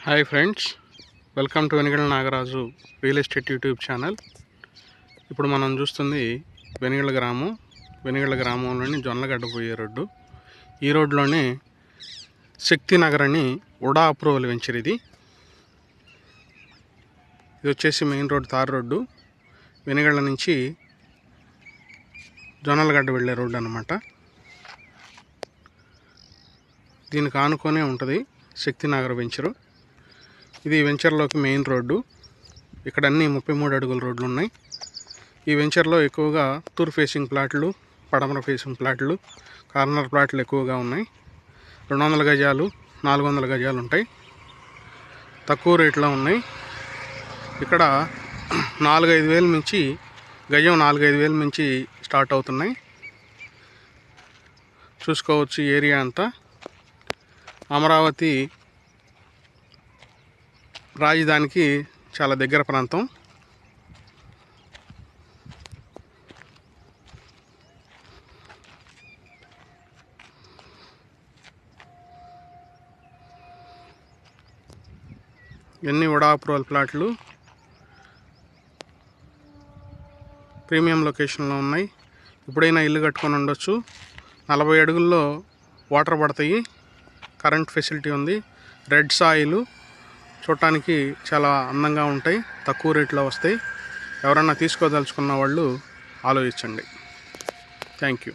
Hi friends, welcome to Venigalla Nagaraju real estate YouTube channel. ఇప్పుడు మనం చూస్తుంది వెనిగళ్ల గ్రామంలోని జొన్నలగడ్డ పోయే రోడ్డు. ఈ రోడ్లోనే శక్తినగర్ అని ఉడా అప్రూవల్ వెంచర్. ఇది వచ్చేసి main road, tar road. Venigalla నుంచి జొన్నలగడ్డ వెళ్ళే రోడ్డు అన్నమాట. దీనికి ఆనుకొనే ఉంటుంది శక్తినగర్ వెంచరు. ఇది వెంచర్లోకి మెయిన్ రోడ్డు. ఇక్కడ అన్ని 33 అడుగుల రోడ్లు ఉన్నాయి. ఈ వెంచర్లో ఎక్కువగా తూర్పు ఫేసింగ్ ప్లాట్లు, పడమర ఫేసింగ్ ప్లాట్లు, కార్నర్ ప్లాట్లు ఎక్కువగా ఉన్నాయి. 200 గజాలు, 400 గజాలు ఉంటాయి. తక్కువ రేట్లో ఉన్నాయి. ఇక్కడ 4-5 వేల నుంచి గజం 4-5 వేల నుంచి స్టార్ట్ అవుతున్నాయి. చూసుకోవచ్చు ఏరియా అంతా. అమరావతి రాజధానికి చాలా దగ్గర ప్రాంతం. ఎన్ని ఉడా అప్రూవల్ ప్లాట్లు ప్రీమియం లొకేషన్లో ఉన్నాయి. ఇప్పుడైనా ఇల్లు కట్టుకొని ఉండొచ్చు. 40 అడుగుల్లో వాటర్ పడతాయి. కరెంట్ ఫెసిలిటీ ఉంది. రెడ్ సాయిలు చూడటానికి చాలా అందంగా ఉంటాయి. తక్కువ రేట్లో వస్తాయి. ఎవరన్నా తీసుకోదలుచుకున్న వాళ్ళు ఆలోచించండి. Thank you.